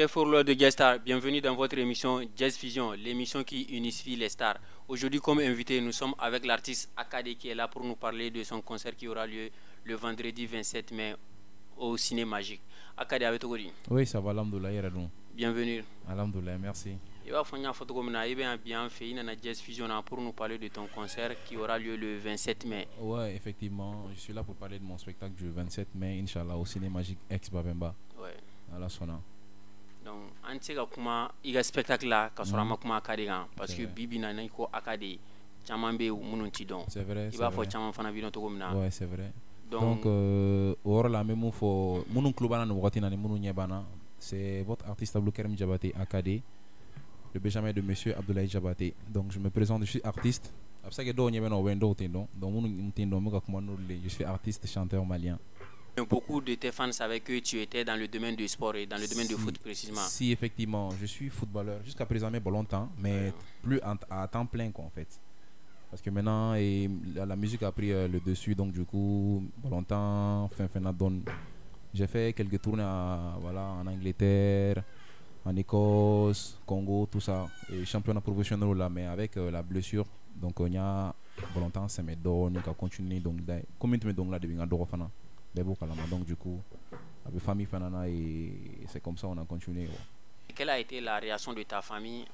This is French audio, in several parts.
Très fort lors de Guest Star, bienvenue dans votre émission Jazz Fusion, l'émission qui unifie les stars. Aujourd'hui, comme invité, nous sommes avec l'artiste Akade qui est là pour nous parler de son concert qui aura lieu le vendredi 27 mai au Ciné Magique. Akade avec toi. Oui, ça va, alhamdoulilah, Yaradou. Bienvenue. Alhamdoulilah, merci. Il va faire une photo comme ça, il va bien fait une Jazz Fusion pour nous parler de ton concert qui aura lieu le 27 mai. Ouais, effectivement, je suis là pour parler de mon spectacle du 27 mai, Inch'Allah, au Ciné Magique ex-Babemba. Ouais. À la Sona. Donc, an tɛ se ka kuma i ka spectacle la ka sɔrɔ an ma kuma Akade kan parce que bibi na n'i ko Akade caman bɛ yen minnu t'i dɔn. C'est vrai, i b'a fɔ caman fana b'i dɔn cogo min na. Ouais, c'est vrai. Donc o yɔrɔ la an bɛ mun fɔ minnu tulo b'an na nin wagati na ni minnu ɲɛ b'an na, c'est votre artiste Abdoukarim Diabaté Akade, le Benjamin de Monsieur Abdoulaye Diabaté. Donc je me présente, je suis artiste. A bɛ se ka kɛ dɔw ɲɛ bɛ na o bɛ n dɔw tɛ n dɔn. Donc minnu tɛ n dɔn n bɛ ka kuma n'olu de ye. Je suis artiste, chanteur malien. Beaucoup de tes fans savaient que tu étais dans le domaine du sport et dans le domaine du foot précisément. Si, effectivement, je suis footballeur. Jusqu'à présent, mais pas longtemps, mais plus à temps plein quoi, en fait. Parce que maintenant, la musique a pris le dessus, donc du coup, pas longtemps, donne. J'ai fait quelques tournées en Angleterre, en Écosse, Congo, tout ça. Et championnat professionnel là, mais avec la blessure. Donc, on y a pas longtemps, ça me donne, on continue. Donc, combien de temps là, depuis un donc du coup avec famille fanana et c'est comme ça on a continué. Quelle a été la réaction de ta famille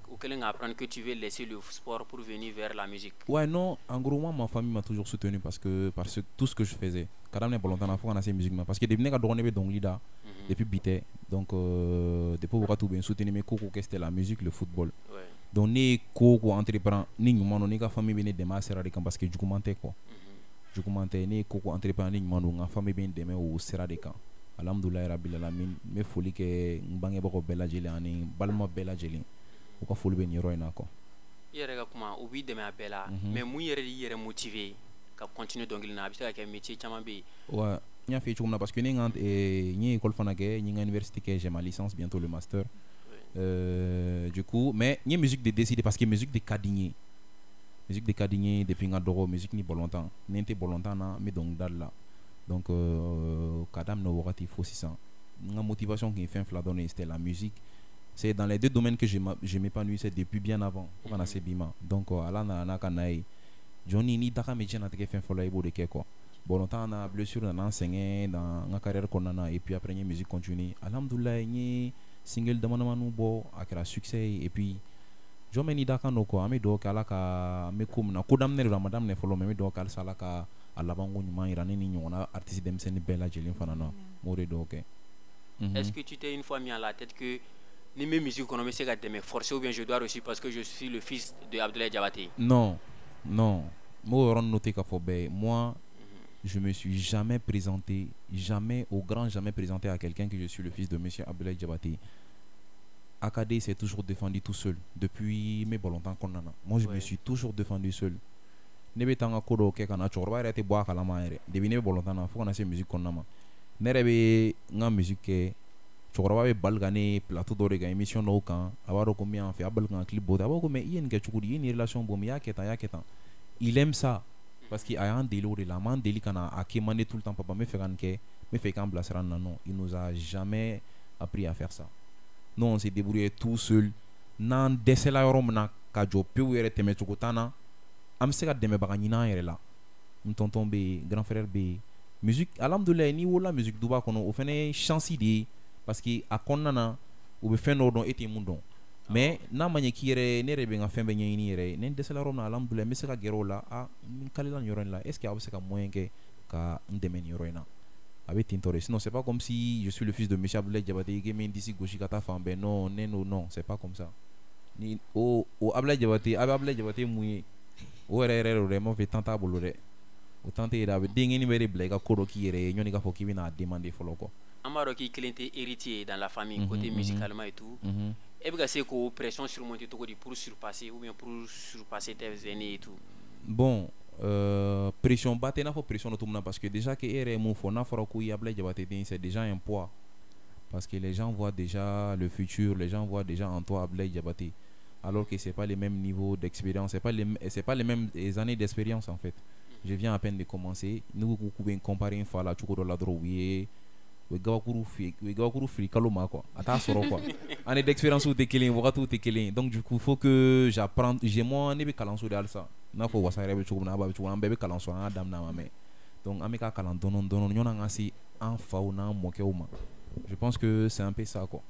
auquel on apprend que tu veux laisser le sport pour venir vers la musique? Ouais, non, en gros moi ma famille m'a toujours soutenu parce que tout ce que je faisais quand même pas longtemps avant on a ces musiques parce que depuis depuis bité donc depuis beaucoup tout bien soutenu mes coco que c'était la musique, le football. Donc ni coco entreprendre ni nous ni ka famille bien démarrer parce que du commentais quoi. Je commentais ne koko entrepreneur ɲuman don, n ka famille bɛ n dɛmɛ o sira de kan. Alhamdulilahi rabil alamin, n bɛ foli kɛ n bangebagaw bɛɛ lajɛlen ani balima bɛɛ lajɛlen. U ka foli bɛ nin yɔrɔ in na quoi. I yɛrɛ ka kuma u b'i dɛmɛ a bɛɛ la, mais mun yɛrɛ y'i yɛrɛ motiver ka continuer dɔnkili na? A bɛ se ka kɛ métier caman bɛ yen. Ouais, n y'a f'i ye cogo min na parce que ne n ye école fana kɛ, n ye n ka université kɛ, j'ai ma licence, bientôt le master. Du coup, mais n ye musique de décider parce que musique de ka di n ye. Musique de Kadigné depuis nga dogo musique ni bolontan n'était bolontan na mais donc dal donc kadam no wakati faut 600 nga motivation qui fait fla donner c'était la musique. C'est dans les deux domaines que je m'épanouissais depuis bien avant pour na sebima donc ala na kanai Johnny ni daka me jena te fait fola ibo de ke quoi bolontan na blessure na enseigner dans nga carrière konana et puis après ni musique continue alhamdoulillah ni single de manamanu bo akra succès et puis je me dis d'accord quoi, mais donc à la ka me comme na kodam ne Ramadan ne follow me donc à la ka alabango nyuma irani ni nyona artiste dem sen bella jelin fanana more donc. Est-ce que tu t'es une fois mis à la tête que ni mes musiques qu'on essaie de me forcer ou bien je dois aussi parce que je suis le fils de Abdoulaye Diabaté? Non, non. Moi noté qu'à Fobé, moi je me suis jamais présenté, jamais au grand jamais présenté à quelqu'un que je suis le fils de monsieur Abdoulaye Diabaté. Akade s'est toujours défendu tout seul depuis mes longtemps qu'on a. Moi je me suis toujours défendu seul. Nebe tanga kodo ke kana chorba rete boa kala maere. Depuis nebe longtemps na faut qu'on a ces musique qu'on a ma. Nerebe nga musique ke chorba be balgane plateau d'ore ga émission no kan. Abaro combien en fait abalgan clip boda. Abaro mais yen ke chukudi une relation bon ya ketan. Il aime ça parce qu'il a un délire de la man déli kana akemane tout le temps papa me fait kan ke me fait kan blasran non. Il nous a jamais appris à faire ça. Non, on s'est débrouillé tout seul. Nan desela yɔrɔ min na ka jɔ pewu yɛrɛ tɛmɛ cogo t'an na an bɛ se ka dɛmɛbaga ɲini an yɛrɛ la. N tonton bɛ yen, grand frère bɛ yen. Musique alhamdulilayi n'i wolola musique duba kɔnɔ o fana ye chance de ye parce que a kɔnɔna na u bɛ fɛn dɔw dɔn e tɛ mun dɔn. Mais n'a ma ɲɛ k'i yɛrɛ ne yɛrɛ bɛ n ka fɛn bɛɛ ɲɛɲini yɛrɛ ye. Ne dɛsɛla yɔrɔ min na alhamdulilayi n bɛ se ka gɛrɛ o la n kalela nin yɔrɔ in la est ce que a bɛ se ka moyen kɛ ka n dɛmɛ nin yɔrɔ in na. Avec Tintore. Sinon, c'est pas comme si je suis le fils de Monsieur Abdoulaye Diabaté qui est d'ici gauche kata fambe. Non, non, c'est pas comme ça. Ni o Abdoulaye Diabaté mouillé. O rere vraiment fait tanta bolore. O tante ira be dingi ni bere blega kodo ki ere nyoni ka foki bina demander folo ko. Amaro qui était héritier dans la famille côté musicalement et tout. Et bien c'est que pression surmonter tout pour surpasser ou bien pour surpasser tes aînés et tout. Bon, pression batte na fo pression no tumna parce que déjà que ere mo fo na fora ko Abdoulaye Diabaté c'est déjà un poids parce que les gens voient déjà le futur, les gens voient déjà en toi Abdoulaye Diabaté alors que c'est pas les mêmes niveaux d'expérience, c'est pas les mêmes années d'expérience en fait. Je viens à peine de commencer. Nous pouvons comparer une fois la chukuro la drogue o gabakuru fili kalo ma quoi a t'a sɔrɔ quoi année d'expérience tɛ kelen wagatiw tɛ kelen donc du coup faut que j'apprends j'ai moi ne bɛ kalanso de halisa n'a fɔ wasa yɛrɛ bɛ cogo min na a b'a bɛ cogo min na an bɛɛ bɛ kalanso an y'a daminɛ a ma mɛn donc an bɛ ka kalan dɔɔni dɔɔni ɲɔgɔn ka se an faw n'an mɔkɛw ma je pense que c'est un peu ça quoi.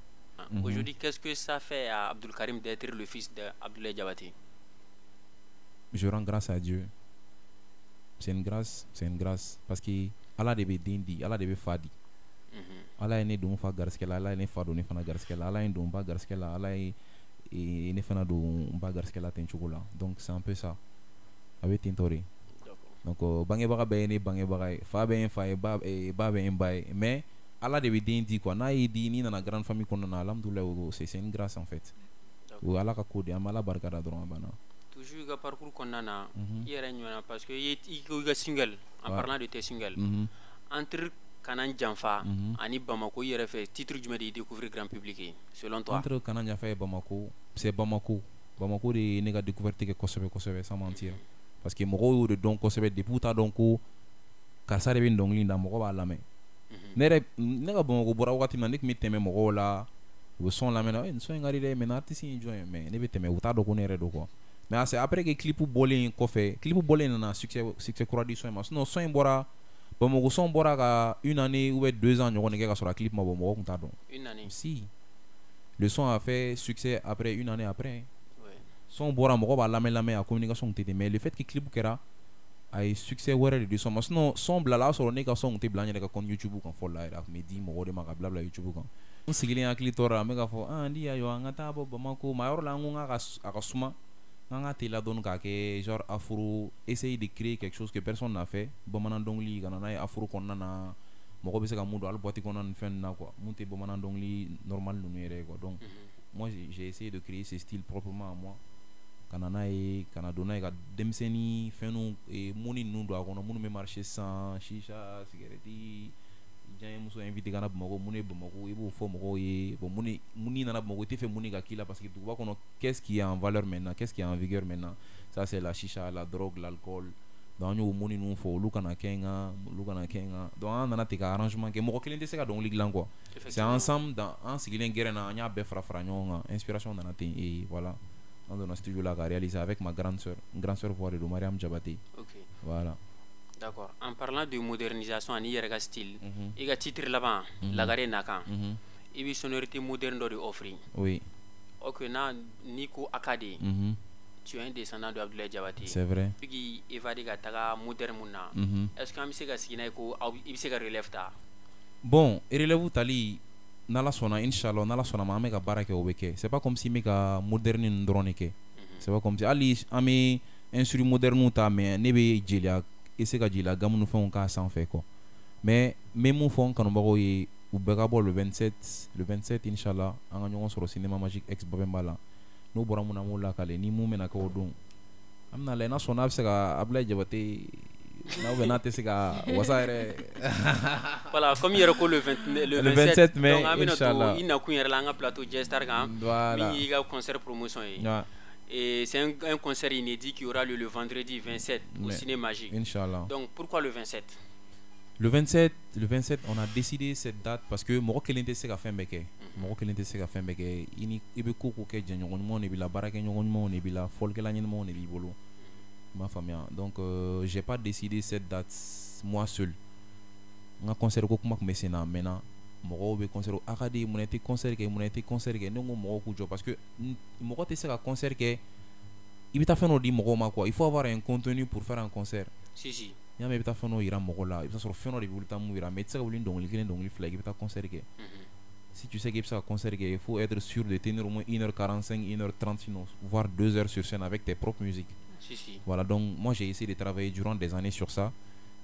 Aujourd'hui, qu'est-ce que ça fait à Abdul Karim d'être le fils d'Abdoulaye Diabaté? Je rends grâce à Dieu. C'est une grâce parce que Allah de be dindi, Allah de be fadi. Allah est né don fa garskela, Allah est né fa don ne fana garskela, Allah est don ba garskela, Allah est ne fana don ba garskela ten chocolat. Donc c'est un peu ça. Avec Tintori. Donc bangebaga be ne bangebaga, fa be fa e ba be ba mais Allah de be dindi quoi. Na yi di ni na grande famille qu'on a alhamdoulillah c'est une grâce en fait. Ou Allah ka kodi amala barkada dron bana. Toujours le parcours qu'on a, parce que il y a single, en parlant de tes singles, entre Kanan Janfa et Bamako, il y a fait titre du média découvrir grand public, selon toi. Entre Kanan Janfa et Bamako, c'est Bamako. Bamako de néga découvert que Kosovo, sans mentir. Parce que Moro de don Kosovo depuis ta donc Karsare bin donc linda Moro ba la main. Nere néga Bamako bora wakati na nek mi teme Moro la, le son la main, une son ngari mais artiste joint mais ne teme uta do ko nere do ko. Mais c'est après que clip bolé kofé clip bolé na succès croix son mas non son bora Bamako son bora ka une année ou 2 ans ñoko neke ka sur la clip ma Bamako kunta don une année si le son a fait succès après une année après ouais. Son bora moko ba lamé à communication tété mais le fait que clip kera ay succès wéré de son mas non son blala sur ne ka son té blanya ka kon YouTube kan fo la me di moko de ma ka blabla YouTube kan on sigilin a clitora me ka fo ndi ayo ngata bo Bamako mayor la ngunga ka suma nga tela don ka ke genre afro essayer de créer quelque chose que personne n'a fait bamanan dongli kana na afro konna na moko be se ka mudo al boîte konna fen na quoi monter bamanan dongli normal no nere quoi donc moi j'ai essayé de créer ce style proprement à moi kana na e kana dona ka demseni fenu e moni nundo akono munu me marcher sans chicha cigarette j'ai muso invité kana Bamako muni Bamako ibo fo moko ye bon muni nana Bamako te fait muni ka kila parce que tu vois qu'on qu'est-ce qui est en valeur maintenant, qu'est-ce qui est en vigueur maintenant, ça c'est la chicha, la drogue, l'alcool donc nous muni nous fo lukana kenga donc on nana te ka arrangement que moko kelente se ka donc liglan quoi c'est ensemble dans en sigilen guerena nya be fra nyonga inspiration nana te et voilà on dans studio là ka réaliser avec ma grande sœur voix de Mariam Diabaté. OK Voilà. D'accord. En parlant de modernisation en yerga style, il y a titre là-bas, la gare naka. Il y a sonorité moderne de offrir. Oui. OK, na Nico Akade. Tu es un descendant de Abdoulaye Diabaté. C'est vrai. Puis il va dire que tu moderne muna. Est-ce que tu as signé ko il se relève ta? Bon, il relève tali nala sona inshallah nala sona ma meka baraka obeke. C'est pas comme si meka moderne ndrone ke. C'est pas comme si ali ami instrument moderne ta mais nebe jelia essayer ka jila gamu no fon ka sans fait quoi mais même fon kan bako yi u beka bo le 27 inshallah an ñongo sur cinéma magique ex Babembala no bora mu na mu la kale ni mu mena ko don amna le na sona se ka Abdoulaye Diabaté na be na te se ka wasaire voilà comme hier ko le 27 mai donc inshallah ina ku yer la nga plateau J-Star kan mi ga concert promotion yi et c'est un concert inédit qui aura lieu le vendredi 27 au Cinéma Magique. Inch'Allah. Donc pourquoi le 27? Le 27, on a décidé cette date parce que Moro kelente se ka fembeke. Moro kelente se ka fembeke. Ini ibe koko ke janyon mo ne bila baraka nyon mo ne bila folk la nyen mo ne bi bolo. Ma famille. Donc j'ai pas décidé cette date moi seul. Un concert ko kuma mesena maintenant. Moro be concert akade monete concert ke nongo moro kujo parce que moro te sera concert ke ibita feno di moro ma quoi il faut avoir un contenu pour faire un concert si ya me ibita feno ira moro la ibita sur feno de bulta mu ira mais tsaka bulin dongli kelen dongli flag ibita concert ke si tu sais que ça concert ke il faut être sûr de tenir au moins 1h45 1h30 sinon voire 2 heures sur scène avec tes propres musiques si voilà donc moi j'ai essayé de travailler durant des années sur ça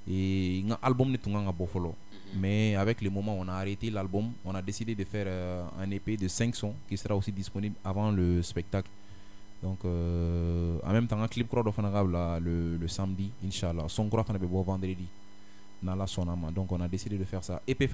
et un album ne tunga nga bofolo. Mais avec le moment où on a arrêté l'album, on a décidé de faire un EP de 5 sons qui sera aussi disponible avant le spectacle. Donc en même temps un clip crowd le samedi Inch'Allah. Son crowd vendredi. Donc on a décidé de faire ça. EP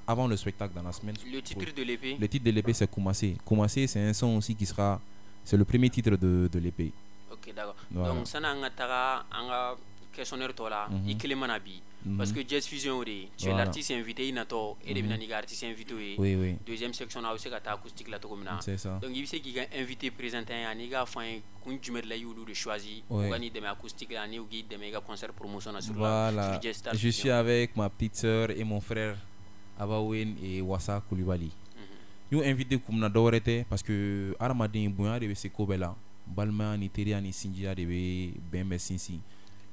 avant le spectacle dans la semaine. Le titre de l'EP? Le titre de l'EP c'est Koumassé. Koumassé c'est un son aussi qui sera, c'est le premier titre de l'EP. Ok d'accord. Voilà. Donc ça n'a pas questionnaire toi là, il mana bi. Parce que Jazz Fusion, tu es l'artiste invité, il et les artistes invités. Oui. Deuxième section, on a aussi acoustique là. C'est ça. Donc, il sait qu'il y a invité présenté, il y a un jumet là, il de choisir. Oui. Il y a des acoustiques là, il y a des concerts promotion sur voilà. Jazz Star. Je suis avec ma petite sœur et mon frère Abawen et Wassa Koulibaly. Nous invité comme na dorete parce que Aramadin Bouya de se kobela. Balma ni teria ni sinjia de be bembe sinsi.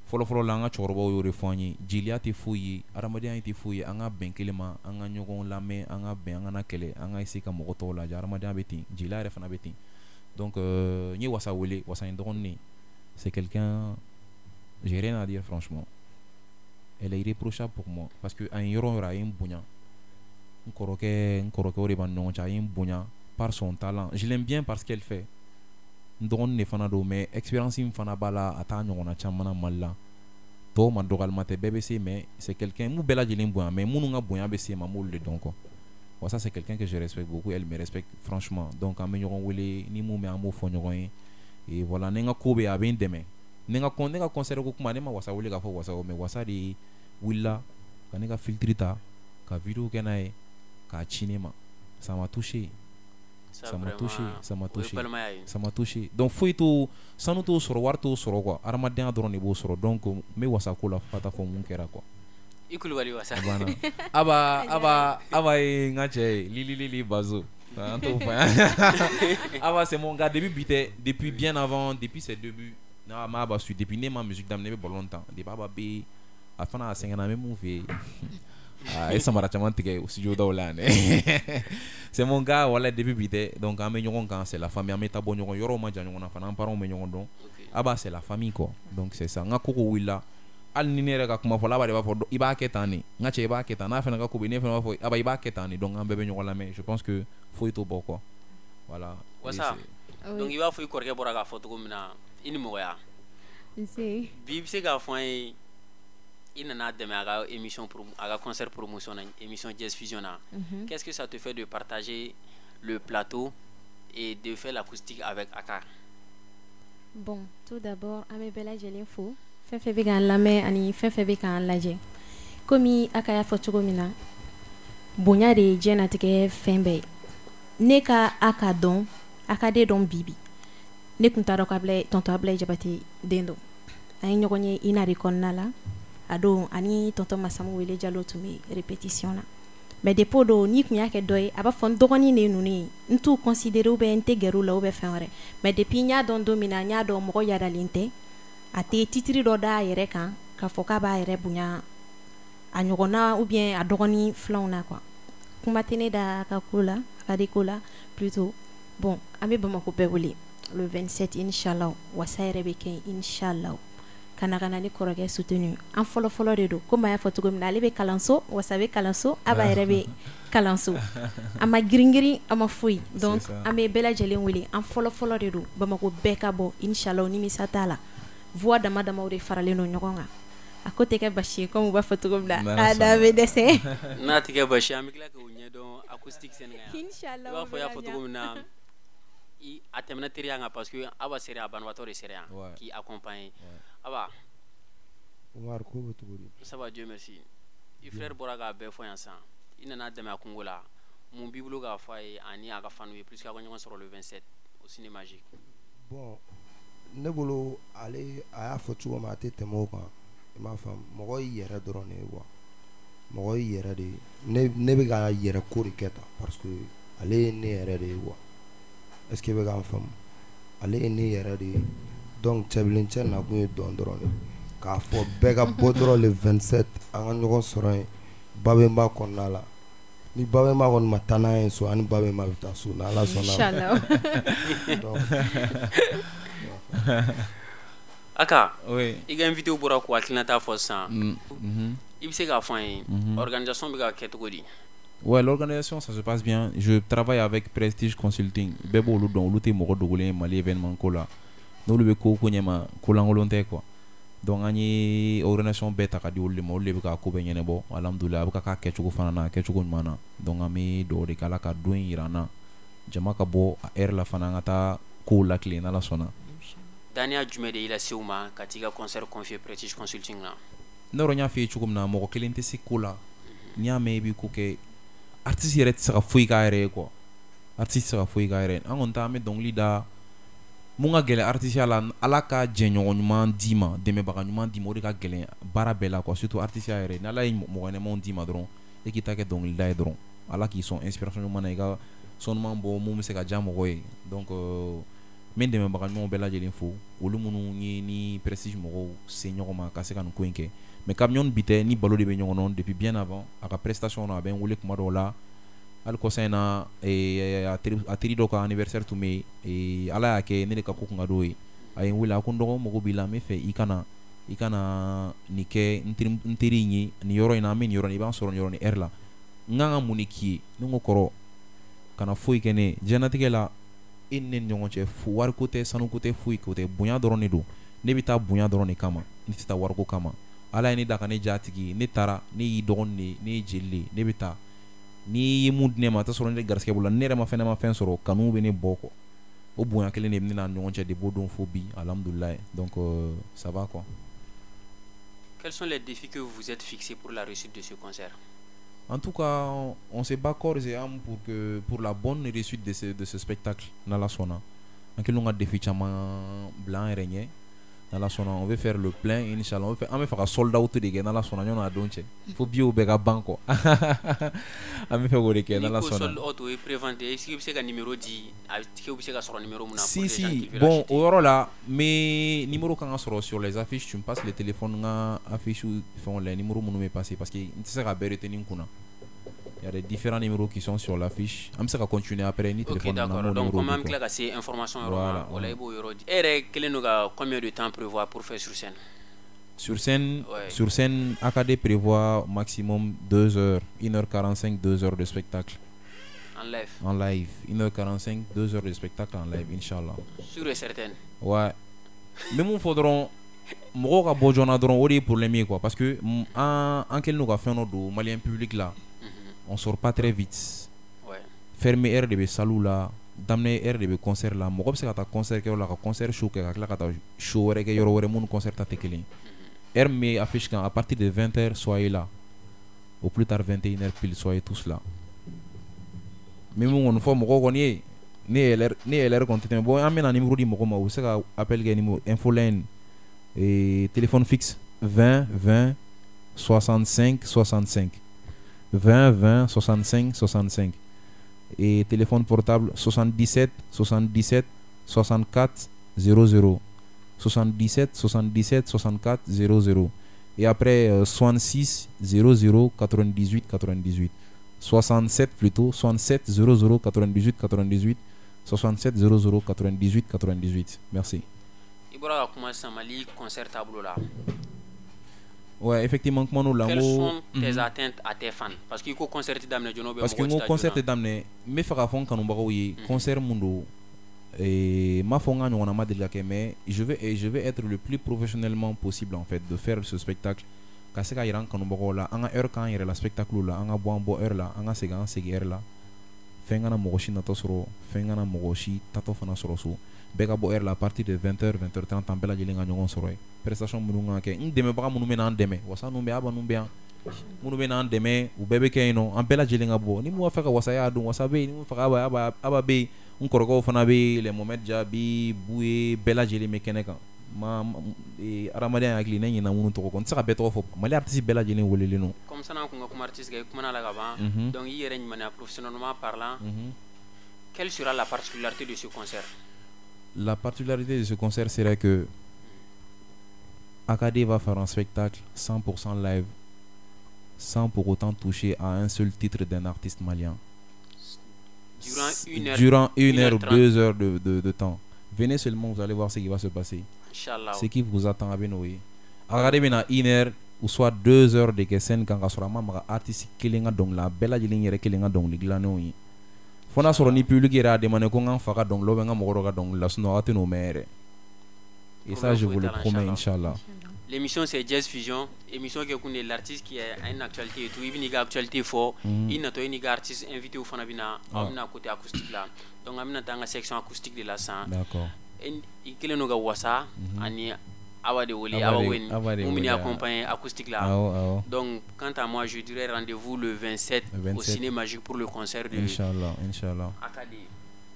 Folo la nga chorbo yo refoanye jilia te fuyi Aramadin te fuyi anga benkelema anga nyogon lame anga ben anga na kele anga isi ka mogoto la Aramadin beti jilia refana beti. Donc ni Wassa wele Wassa ndonni c'est quelqu'un, j'ai rien à dire franchement. Elle est irréprochable pour moi parce que un yoro ra un bunya. Nkoroke ore non cha un bunya par son talent. Je l'aime bien parce qu'elle fait. Ndon ne fana do mais expérience im fana bala ata nyona chamana malla. To ma dogal mate BBC mais c'est quelqu'un mou bela jilim bunya mais munu nga bunya BC ma moule de donc. Bon, ça c'est quelqu'un que je respecte beaucoup, elle me respecte franchement. Donc en menyoron wele ni mou me amo fonyoron et voilà nenga kobe a bien demain. Nenga concert ko kuma ne ma Wassa wele ka fo Wassa mais Wassa di willa ka nenga filtrita ka vidéo kenae ka cinéma. Ça m'a touché. Ça m'a touché. Donc faut tout sans nous tout sur war tout sur quoi. Aramadien drone ni bo sur donc me Wassa ko la fata fo mun kera quoi. Ikulubali Wassa. Aba ngache li bazo. C'est mon gars depuis bien avant, depuis ses débuts. Depuis ma musique d'amener pour longtemps. Depuis baba b afin à 5 ans même fait. Et ça m'a tellement au studio d'Olane. C'est mon gars voilà depuis bité donc à menyon quand c'est la famille à mettre bon yoro ma janyon na fana parents menyon donc aba c'est la famille quoi. Donc c'est ça ngakoko willa al ninere ka kuma fola ba de ba fo iba ketani ngache iba ketana fa nga ko bine fa fo aba iba ketani donc ambe benyon la mais je pense que faut être bon quoi. Voilà. Wassa. Donc il va faut korke boraga photo comme na ini moya. C'est BBC ga fo il n'a demain à émission à concert promotion émission Jazz Fusion. Qu'est-ce que ça te fait de partager le plateau et de faire l'acoustique avec Aka? Bon, tout d'abord, Amé Bella Jelinfo, fait vegan la mer ani fait vegan la je. Comme Aka ya photogomina. Bonya de jena tike fembe. Neka Aka don, Aka de don bibi. Ne kuntaro kable tonto able jabati dendo. Ay nyogonye inari konnala. Ado ani tonton Massamu wele jalo tumi répétition là mais depuis do ni kunya ke doy aba fon dogoni ne nuni ntu considérer ou be intégrer là ou be fenre mais depuis nya don domina nya do mo ya dalinte ate titiri do da yere kan ka foka ba yere bunya anyogona ou bien adogoni flauna quoi kuma tene da ka kula ka de kula plutôt bon amé bamako be wole le 27 inchallah Wassa rebeke inchallah kana ni koroge soutenu en folo de do comme ya photo comme na lebe kalanso Wassa be kalanso aba rebe kalanso ama gringiri ama fui donc ame bela jelen wili en folo de do bamako beka bo inshallah ni misatala voix dama o de farale no nyogonga à côté ke bashi comme ba photo comme da ada be dese na tike bashi amikla ko nyedo acoustique senga inshallah wa fo ya photo comme na i atemna terianga parce que aba seri abanwatori seria qui accompagne aba Omar ko betuguri ça va Dieu merci i frère boraga be fo yansan ina na dema kongola mon bibulo ga fa ani aga fanu plus ka gonyon sur le 27 au cinéma magique bon ne bolo ale aya fotu ma tete mo kan ma fam mo yere drone wa mo yere de ne be ga yere ko riketa parce que ale ne yere de wa est-ce que be ga fam ale ne yere de donc Tchablin Tchel na ko don drone ka fo be ga bodro le 27 an nyogon soron babemba konala ni babemba kon matana en so an babemba bita so na la sona inshallah Aka oui il a invité au bora ko atlanta fossa il sait ga fin organisation bi ga ketogodi. Ouais, l'organisation ça se passe bien. Je travaille avec Prestige Consulting. Bebo lu don lu te mo dogole mali événement ko la. No lu be ko ko nyama ko langolonte quoi. Donc ani organisation beta ka di wolle mo le be ka ko be nyene bo alhamdulillah ba ka kechugo fanana kechugo mana. Donc ami do de kala ka doin irana. Jama ka bo air la fananga ta ko la clé na la sona. Dania Jumede ila seuma katika concert confié Prestige Consulting là. noro nya fi chukum na mo kelen te sikula nya maybe ko ke artiste yɛrɛ tɛ se ka foyi k'a yɛrɛ ye quoi artiste tɛ se ka foyi k'a yɛrɛ an kɔni ta an bɛ dɔnkili da mun ka gɛlɛn artiste la ala ka jɛɲɔgɔn ɲuman d'i ma dɛmɛbaga ɲuman d'i ma o de ka gɛlɛn baara bɛɛ la quoi surtout artiste yɛrɛ ni ala ye mɔgɔ ɲɛnɛmanw d'i ma dɔrɔn e k'i ta kɛ dɔnkilida ye dɔrɔn ala k'i sɔn inspiration ɲuman na i ka sɔnniman bɔ mun bɛ se ka diya mɔgɔ ye donc n bɛ dɛmɛbaga ɲumanw bɛɛ lajɛlen fo olu minnu ye ni prestige mɔgɔw se ɲɔgɔn ma ka se ka nin ko in kɛ mais Camion bi tɛ ni balo de bɛ ɲɔgɔn na depuis bien avant a ka prestation na a bɛ n wele kuma dɔw la hali kɔsa in na a teri dɔ ka anniversaire tun bɛ yen ala y'a kɛ ne de ka ko kun ka d'o ye a ye n wele a ko n dɔgɔ mago b'i la n bɛ fɛ i kana nin kɛ n teri in ye nin yɔrɔ in na an bɛ nin yɔrɔ in i b'an sɔrɔ nin yɔrɔ nin heure la n kan ka mun de k'i ye ne ko kɔrɔ kana foyi kɛ ne ye diɲɛlatigɛ la e ni ne ni ɲɔgɔn cɛ wariko tɛ sanuko tɛ foyi ko tɛ bonya dɔrɔn de don ne bɛ taa bonya dɔrɔn de kama ne tɛ taa wariko kama ala ye ne da ka ne ja tigi ne taara ne y'i dɔgɔnin de ye ne ye jeli de ye ne bɛ taa ni ye mun di ne ma a tɛ sɔrɔ ne garisɛgɛ bolo ne yɛrɛ ma fɛn sɔrɔ kanu bɛ ne bɔ kɔ o bonya kelen de bɛ ne n'a ɲɔgɔn cɛ de b'o don fo bi alhamdulilayi donc ça va quoi. Quels sont les défis que vous vous êtes fixés pour la réussite de ce concert? En tout cas, on se bat corps et âme pour la bonne réussite de ce spectacle dans la Sona. En quel cas, défi chaman blanc et régné dans la Sona. On veut faire le plein, Inch'Allah. On veut faire un sold out de dans la Sona. On a donc il faut bien au béga banco. On veut faire au béga dans la Sona. Sold out ou préventé. Est-ce que c'est un numéro 10? Est-ce que c'est un numéro? Si. Bon, au rôle là, mais numéro quand on sort sur les affiches, tu me passes le téléphone, affiche ou font les numéros mon me passer parce que tu sais à retenir qu'on a. Il y a des différents numéros qui sont sur l'affiche. On va continuer après ni téléphone. Ok, d'accord. Donc comment même clair ces informations voilà. Et combien de temps prévoit pour faire sur scène? Sur scène, AKD prévoit maximum 2 heures, 1h45, 2 heures de spectacle. En live. 1h45, 2 heures de spectacle en live, Inch'Allah. Sûr et certain. Ouais. Mais il faudra moi ka bojona dron odi problème quoi parce que en quel nous a fait notre malien public là. On sort pas très vite. Ouais. Fermer air de salou là, d'amener air de concert là. Moi c'est quand concert que là concert show que là quand show que yoro wore mon concert ta tekeli. Air me affiche quand à partir de 20h soyez là. Au plus tard 21h pile soyez tous là. Même on faut moi connait né LR contenu bon amène un numéro di mo ma ou c'est appel que numéro infoline et téléphone fixe 20 20 65 65 20 20 65 65 et téléphone portable 77 77 64 00 77 77 64 00 et après 66 00 98 98 67 plutôt 67 00 98 98 67 00 98 98 merci. Ibora commencer Mali concert tableau là. Ouais, effectivement, comment nous l'avons. Quelles sont tes attentes à tes fans? Parce qu'il faut concerter d'amener Jono. Parce que nous concerter d'amener, mais faire fond quand nous baroui concert mundo et ma fonga nous on a ma délaqué mais je vais être le plus professionnellement possible en fait de faire ce spectacle. Parce que iran quand nous baro là, en heure quand il y a le spectacle là, en bon heure là, en sega heure là. Fengana mogoshi na tosoro, fengana mogoshi tato fana soroso. Bega bo heure là à partir de 20h 20h30 en bela jelinga nyogon soroy. Prestation mununga ke ndeme baka munu mena ndeme wasa numbe aba numbe an munu mena ndeme u bebe ke ino en bela jelinga bo ni mu afaka wasa ya dun wasa be ni mu faka aba be un koroko fana be le moment jabi boué bela jeli mekeneka ma aramaden akli nani na munu to ko tsaka beto fo mali artiste bela jeli wolele no comme ça na ko comme artiste ga kuma na la gaba donc yere ni mana professionnellement parlant quelle sera la particularité de ce concert? La particularité de ce concert serait que AKD va faire un spectacle 100% live sans pour autant toucher à un seul titre d'un artiste malien. Durant une heure ou 2 heures de temps. Venez seulement, vous allez voir ce qui va se passer. Inch'Allah. Ce qui vous attend à Benoît. AKD vient à 1 heure ou soit 2 heures de scène quand on sera un artiste qui est donc la belle ligne qui est donc les glanons. Fona soro ni public ira demandé ko ngan faka donc lo benga mogoro ga donc la suno ateno mere. Et ça je vous le promets inchallah. L'émission c'est Jazz Fusion, émission qui est l'artiste qui a une actualité et tout, il y a une actualité fort, il n'a pas une artiste invité au fana bina, on a côté acoustique là. Donc on a dans la section acoustique de la scène. D'accord. Et il y a une wasa ani Awa de Wole, Awa Wen, Moumini accompagné acoustique là. Donc, quant à moi, je dirais rendez-vous le 27 au Ciné Magique pour le concert de Inch'Allah. Akade.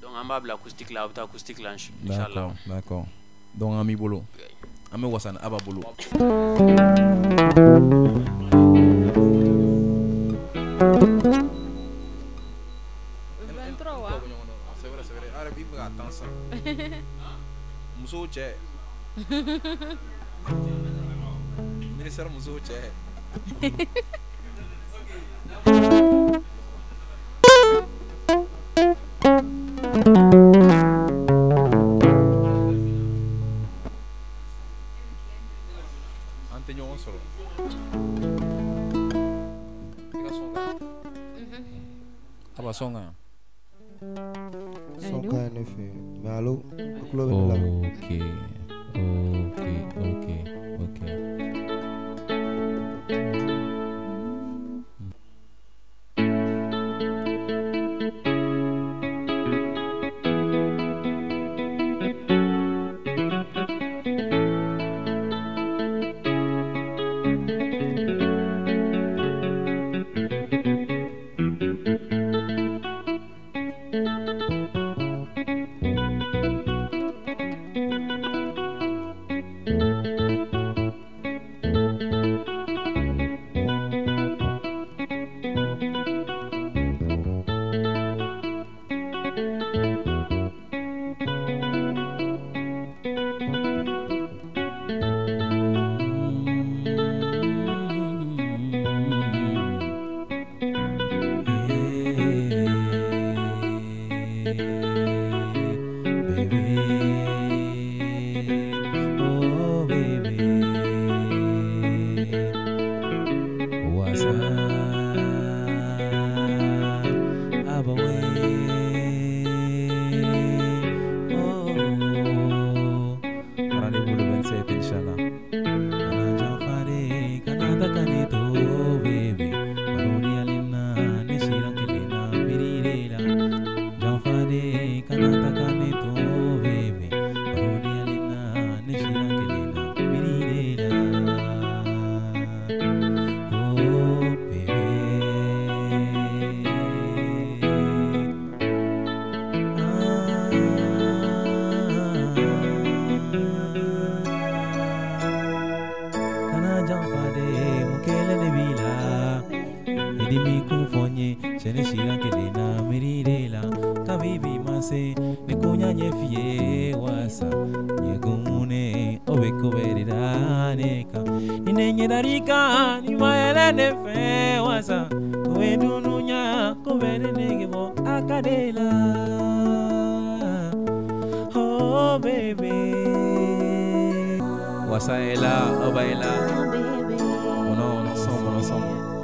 Donc, en bas, l'acoustique là, l'acoustique là, Inch'Allah. D'accord. Donc, Ami Bolo. Ami Wassan, Aba Bolo. Muso cɛ ministère muso cɛ an tɛ ɲɔgɔn sɔrɔ i ka sɔn kan a b'a sɔn kan son ka ne fɛ mais allo kulo bɛ Okay.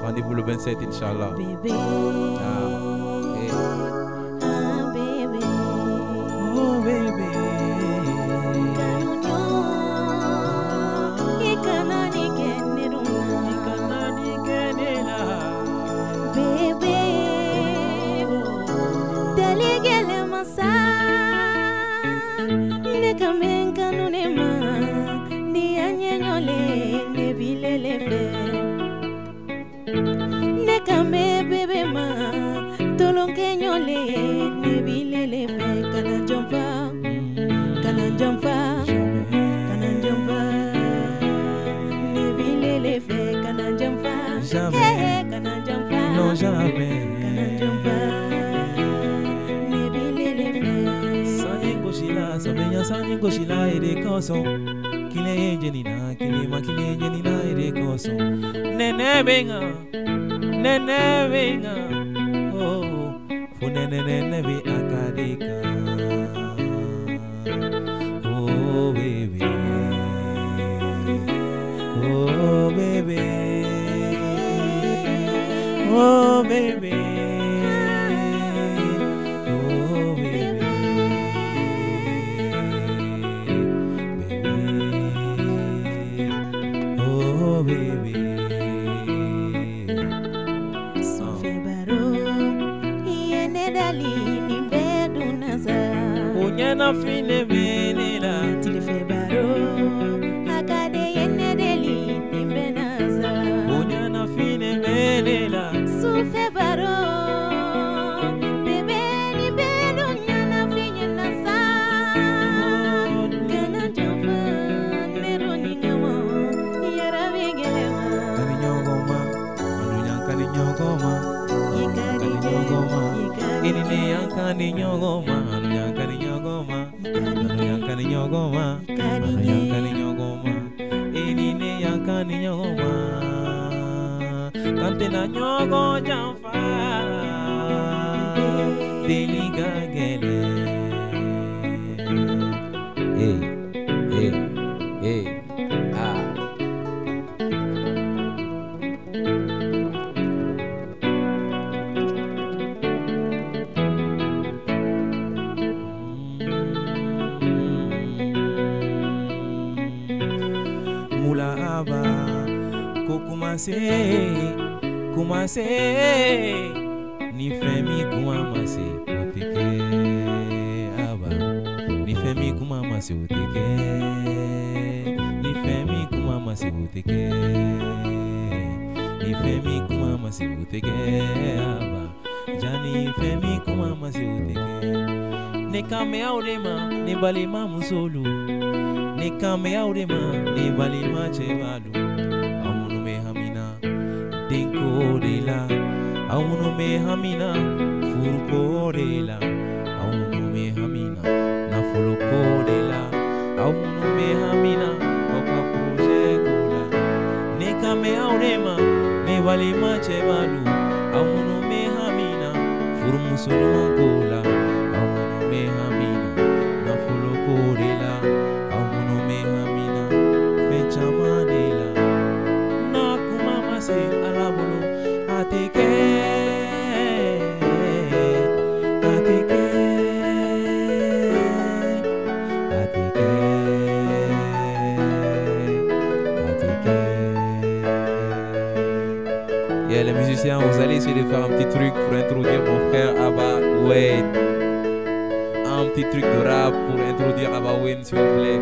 Rendez-vous le 27, Inch'Allah. Baby. Baby. Oh, baby. Goshila ere koso kile jenina kile makile jenina ere koso nene venga oh fu nene be akadeka oh baby oh baby oh baby na fine menina tilife baro aga nyogoma yankani nyogoma inine yankani nyogoma anu yankani nyogoma anu yankani nyogoma anu yankani nyogoma inine yankani nyogoma kante na nyogo jamfa deliga gele hey hey hey ah mula aba ko kumase ni femi kumase oteke aba ni femi kumase oteke ni femi kumase oteke ni femi kumase oteke aba jani femi kumase oteke ne kame aurema ne balima musolu ne kame aurema ne balima chevalu aunu me hamina dinko dela aunu me hamina furko dela aunu me hamina na foloko dela aunu me hamina oka proje gola ne kame aurema ne balima chevalu aunu me hamina furmusulu gola aunu me hamina na foloko dela aunu me hamina fechamanela na kumama se alabolo ateke ateke ateke ateke. Yeah, les musiciens, vous allez essayer de faire un petit truc pour introduire mon frère Abba Wade. Un petit truc de rap pour introduire Abba Wade, s'il vous plaît.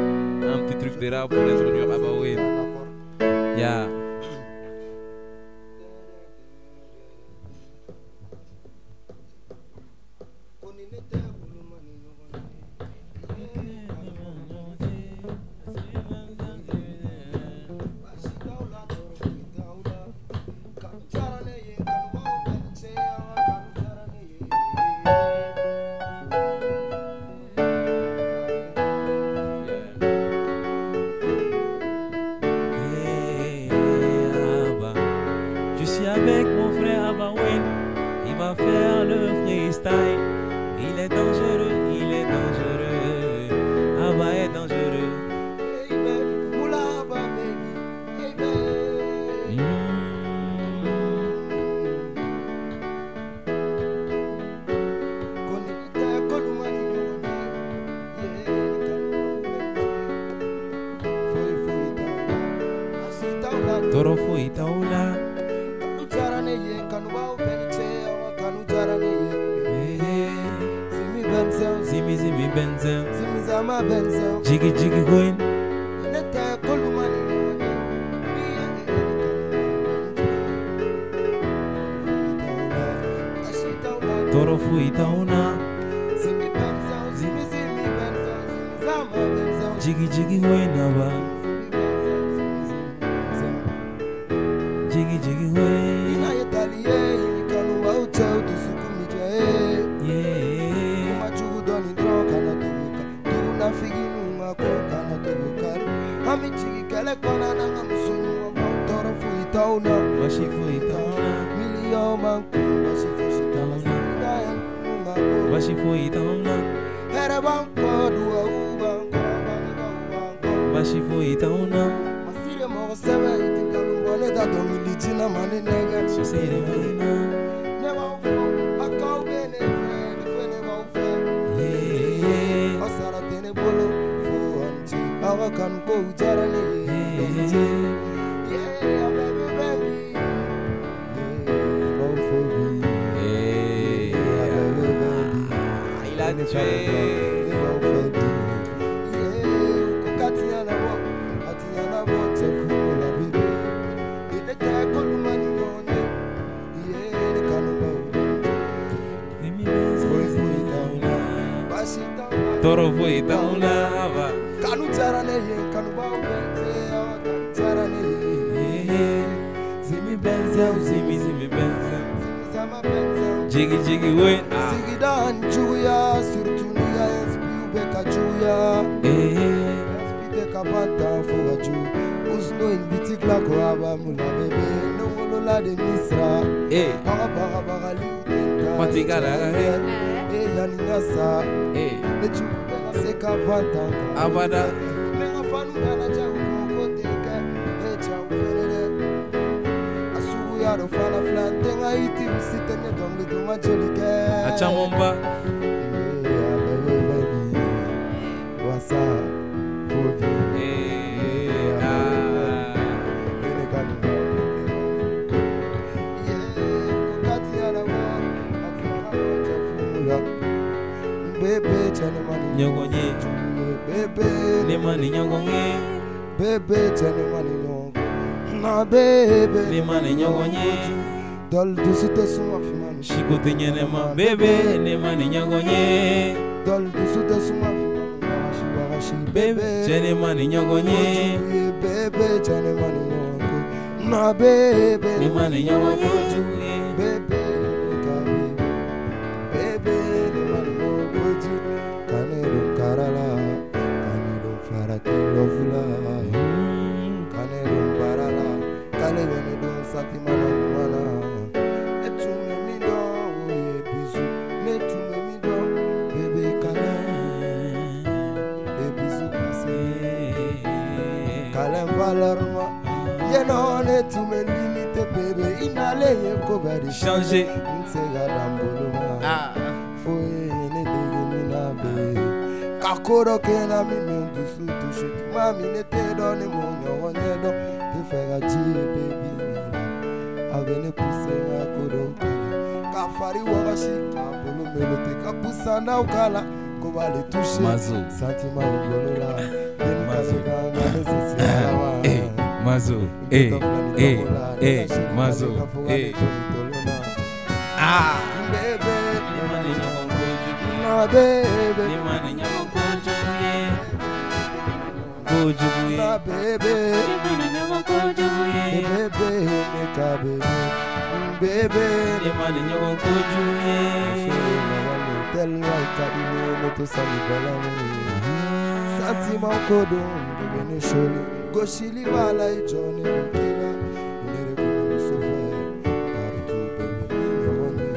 Un petit truc de rap pour introduire Abba Wade. Yeah. Avec mon frère Abba Wade, il va faire le freestyle. Il est dangereux, il est dangereux. Abba est dangereux. Hey baby, moula Abba baby. Hey baby. Toro foi taula. Zimi benzel, jiggy jiggy going. Toro fui tauna. Jiggy jiggy going naba. Jiggy jiggy going. Bashi foi tauna. Milhão manco. Bashi foi tauna. Bashi foi tauna. Era banco do banco. Bashi foi tauna. Masire mo sebe itingalu bone da domili tina mane nega. Masire vina. Never fall. Akau bene fene ba ufa. Yeah. Asara tene bolo fo anti. Awa kan ko jarane. Yeah, baby, baby. Il a tué. Toro foi tauna. Kanu jarane kanu ba zimi benzel, zimi benzel. Jiggy jiggy wait. Sigidan Juya, Surtunia, Spiu Beka Juya. Spite Kabata for a Jew. Usno in Bitikla Koaba Mula Bebe, no Lola de Misra. Barabarali, Fatigala, Yaninasa, the Jew, Seka Vanta, Abada. Megafanu, Jago, Asuya, the Fana Flan, then I eat him sitting at the little Majolica. Achamomba. What's up? Bebe Chanemani Nyogonye. Bebe Lemani nyogonye. Bebe Chanemani no. Na bebe Lemani nyogonye. Dal dusite suma fimani. Shikote nyenema. Bebe lemani nyogonye. Dal dusite suma fimani. Bebe Chanemani nyogonye. Bebe Chanemani no. Na bebe Lemani nyogonye. Bebe changer. Kakoro kena mimi ndusu tushu mami nete do ni munyo wanyedo tefega ji baby agene puse ngakoro kafari wagashi kabulu melote kapusana ukala kobale tushe Mazo. santima ugolola Mazo. Mazo Mazo bebe Lemani nyogonye. na bebe Lemani nyogonye. Gojuguye. na bebe Lemani nyogonye. bebe neka bebe bebe Lemani nyogonye. tel like kadine moto sali belani sentiment kodo bebe ne sholi goshili wala ijone kila nere ko sofa partout bebe yoni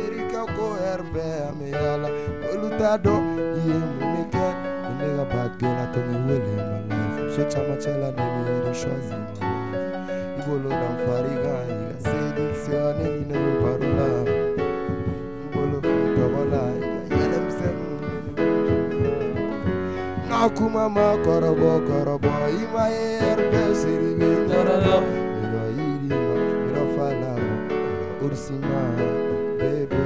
erika ko herbe ameyala olutado yemunike nega bagela to mi wele my life so chama chela ne mi choisi ibolo dam fariga ya séduction ni ne parola ibolo fitola yelem sem nakuma ma korobo ima herbe siribe ndoro miro yirima miro fala ursima bebe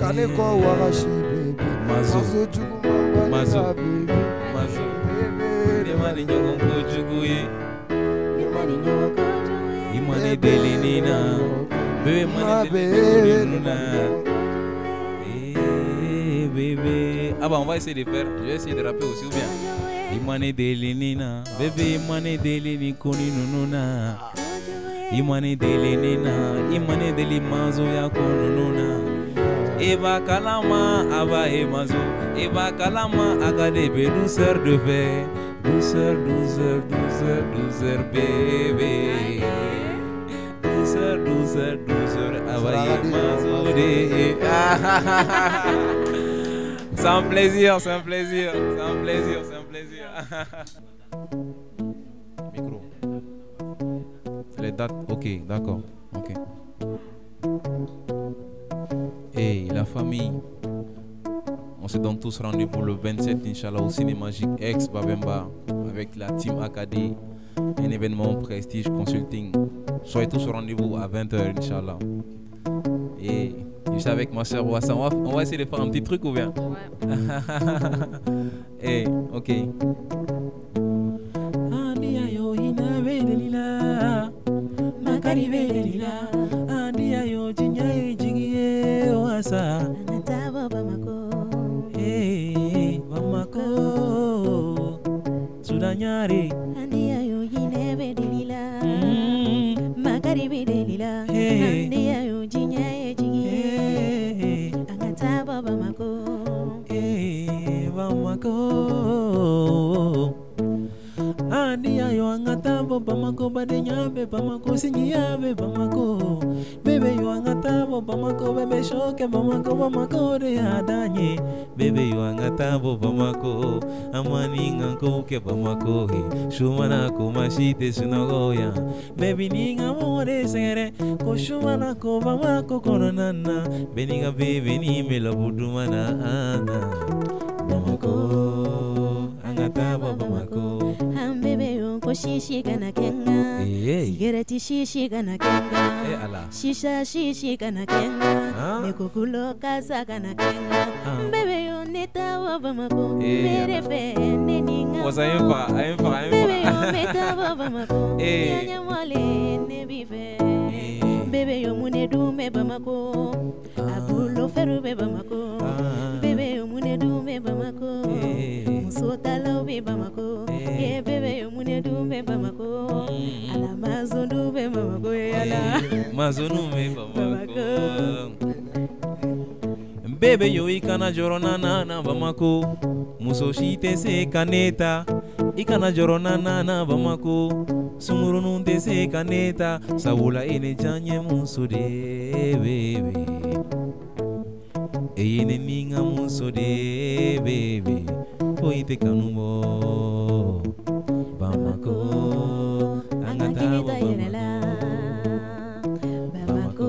kane ko wagashi bebe Mazo. juguma Mazo. bebe Mazo. bebe Lemani nyogonye. Imane delinina. Bebe mane delinina. Bébé. Ah bah on va essayer de faire. Je vais essayer de rapper aussi ou bien. Imane delinina. Bébé imane delini koni nununa. Imane delinina. Imane delimazo ya konununa. Eba kalama aba emazo. Eba kalama agadebe douceur de verre. Douceur, douceur, douceur, douceur, bébé. Douceur, douceur, douceur, aba emazo de. C'est un plaisir, c'est un plaisir, c'est un plaisir, c'est un plaisir. Micro. Les dates, ok, d'accord, ok. Hey, la famille, on se donne tous rendez-vous le 27, Inch'Allah, au Cinémagique Ex Babemba, avec la team Acadie, un événement prestige consulting. Soyez tous au rendez-vous à 20h, Inch'Allah. Et je suis avec ma soeur Wassa. On va essayer de faire un petit truc ou bien? Ouais. Hey, ok. Hey, Bamako, Sudanyari. Hey. Bamako. Ania yo angatabo Bamako badenyabe Bamako sinyabe Bamako. Bebe yo angatabo Bamako bebe shoke Bamako Bamako de adanye. Bebe yo angatabo Bamako amani nganko ke Bamako he. Shumana ko mashite sunagoya. Baby ninga more sere ko shumana ko Bamako kononana. Beninga bebe ni melabudumana ana. Bamako angatabo Bamako. Bebe yo ko shishi kana kenga. Cigarette shishi kana kenga. Shisha shishi kana kenga. Meko kulo kasa kana kenga. Bebe yo neta wa Bamako. Mere fe neninga. Was I ever? Bebe yo meta wa Bamako. Nyanya mwale ne bife. Bebe yo mune dume Bamako. Abulo feru be Bamako. Bebe yo mune dume Bamako. Musota lo be Bamako. Bebe yo mune dume Bamako. Ala mazonu be Bamako. Ala mazonu me Bamako. Bebe yo ikana jorona na Bamako. Muso shite se kaneta. Ikana jorona na Bamako. Sumurunu te se kaneta. Sabula ene janye muso de bebe. Ene ninga muso de bebe. Oite kanumo Bamako angatabo Bamako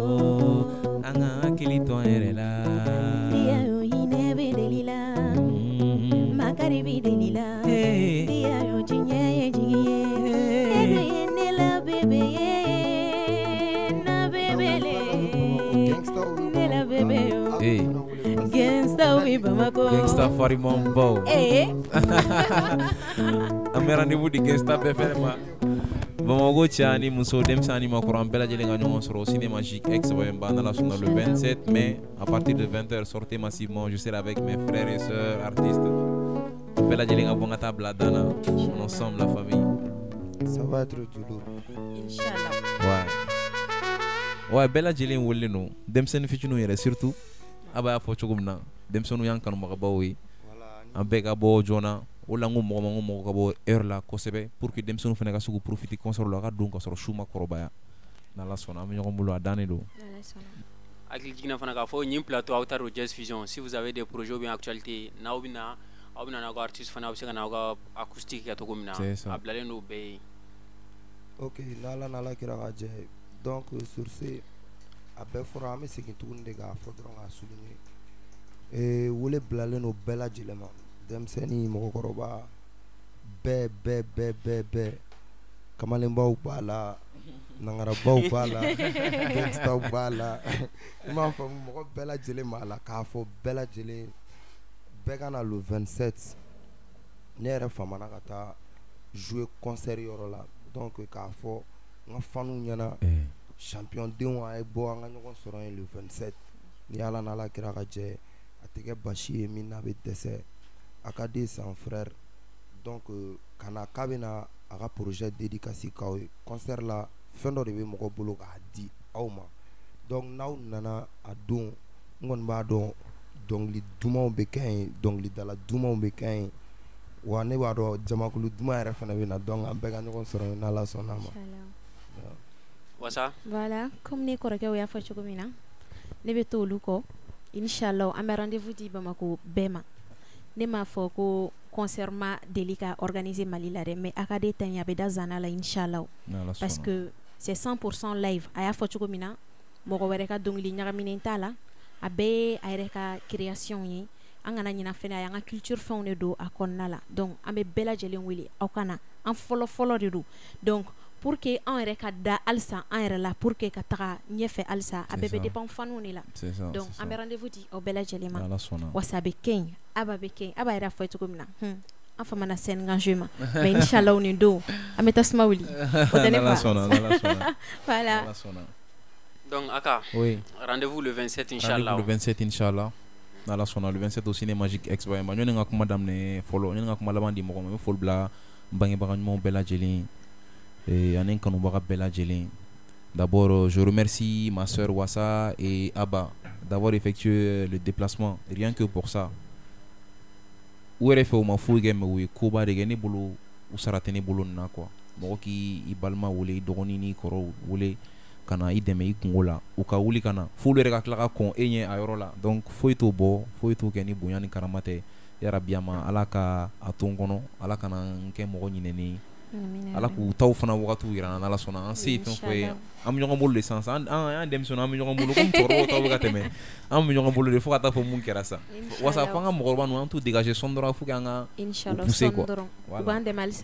anga kilito erela dia yo hinebe delila makaribi delila dia yo jinye jinye ene la bebe na bebele ne la bebe yo Gangsta we Bamako. Gangsta Farimombo. Ame rendez-vous di Gangsta BFM. Bamako Chani Muso Dem Sani Makuram Bella Jelenga Nyon sur au Ciné Magique X dans la le 27 mai à partir de 20h. Sortez massivement. Je serai avec mes frères et sœurs artistes. Bella Jelenga Bongata Bladana. Ensemble la famille. Ça va être du lourd. Inch'Allah. Ouais, Bella Jelenga Woleno. Dem Sen Fichuno Yere surtout. Aba fo chugumna dem sonu yankan mo gabawi ambeka bo jona wala mo gabo heure la kosebe pour que dem sonu feneka sugu profiter concert la ka don ko soro shuma korobaya na la sona am ñoko mulo adane do akil jigna fana ka fo ñim plateau Outaro Jazz Fusion. Si vous avez des projets ou bien actualité na obina na go artiste fana aussi na go acoustique ya to gomina ablale no be. OK nala kira ga je donc sur ce abe fora ame sekin tugun de ga fo dron a souligner wole blale no bela jilema dem seni mo koroba be kamalen baw bala nangara baw bala gangsta bala ma fa mo bela jilema la ka fo bela jile be kana le 27 ne yɛrɛ famana ka taa jouer concert yɔrɔ la donc ka fɔ n ka fanu ɲɛna champion denw a ye bɔ an ka ɲɔgɔn sɔrɔ yen le 27 ni ala n'ala kira ka jɛ a tɛ kɛ basi ye min n'a bɛ dɛsɛ a ka di san frère donc kana k'a bɛna a ka projet dédicace k'aw ye concert la fɛn dɔ de bɛ mɔgɔ bolo k'a di aw ma donc n'aw nana a don n kɔni b'a dɔn dɔnkili dumanw bɛ kɛ yen dɔnkilidala dumanw bɛ kɛ yen wa ne b'a dɔn jamakulu duman yɛrɛ fana bɛ na donc an bɛɛ ka ɲɔgɔn sɔrɔ yen n'ala sɔnna ma. Voilà, comme ne kɔrɔkɛ o y'a fɔ cogo min na ne bɛ to olu kɔ inshallah an bɛ rendez-vous di Bamako bɛɛ ma ne m'a fɔ ko concert ma deli ka organiser Mali la dɛ mais a ka de ta in a bɛ da Zana la inshallah parce que c'est 100% live a y'a fɔ cogo min na mɔgɔ wɛrɛ ka dɔnkili ɲagaminen t'a la a bɛɛ a yɛrɛ ka création ye an kana ɲina fɛnɛ a y'an ka culture fɛnw de don a kɔnɔna la donc an bɛ bɛɛ lajɛlen wele aw kana an fɔlɔ de don donc pour que an yɛrɛ ka da halisa an yɛrɛ la pour que ka taga ɲɛfɛ halisa a bɛɛ bɛ dépend faniw de la donc an bɛ rendez-vous di aw bɛɛ lajɛlen ma wasa a bɛ kɛ yen aba bɛ kɛ yen aba yɛrɛ fɔ cogo min na an famana scène kan jouer ma mais inshallah nin don an bɛ tasuma wuli o tɛ ne fa voilà donc aka rendez-vous le 27 inshallah le 27 inshallah ala sɔnna le 27 au Ciné Magique X ba ma ɲɔni ka kuma daminɛ fɔlɔ ɲɔni ka kuma laban di mɔgɔ ma n bɛ foli bila bangebaga ɲumanw bɛɛ lajɛlen ani kanubaga bɛɛ lajɛlen. D'abord je remercie ma sœur Wassa et Abba d'avoir effectué le déplacement rien que pour ça u yɛrɛ fɛ u ma foyi kɛ mais u ye koba de kɛ ne bolo u sara tɛ ne bolo nin na quoi mɔgɔ k'i balima wele i dɔgɔnin n'i kɔrɔw wele ka na i dɛmɛ i kungo la u ka wuli ka na f'olu yɛrɛ ka tila ka kɔn e ɲɛ a yɔrɔ la donc foyi t'o bɔ foyi t'o kɛ ni bonya ni karama tɛ yarabi ama ala ka a to n kɔnɔ ala kana n kɛ mɔgɔ ɲinɛni ala k'u taw fana wagatiw yira n'ala sɔnna an se ye fɛn fɛn ye an bɛ ɲɔgɔn bolo de sisan an y'an denmisɛnnin an bɛ ɲɔgɔn bolo komi cɛkɔrɔbaw taw bɛ ka tɛmɛ an bɛ ɲɔgɔn bolo de fo ka taa fɔ mun kɛra sa wasa fo an ka mɔgɔkɔrɔba ninnu an t'u dégager sɔn dɔrɔn fo k'an ka u pousser quoi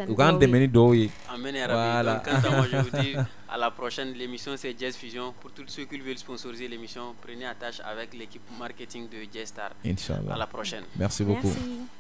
u k'an dɛmɛ ni dɔw ye. Amen ya Rabbi. Donc quant à moi je vous dis à la prochaine. L'émission c'est Jazz Fusion. Pour tous ceux qui veulent sponsoriser l'émission, prenez attache avec l'équipe marketing de Jazz Star. Inch'Allah. À la prochaine. Merci beaucoup. Merci.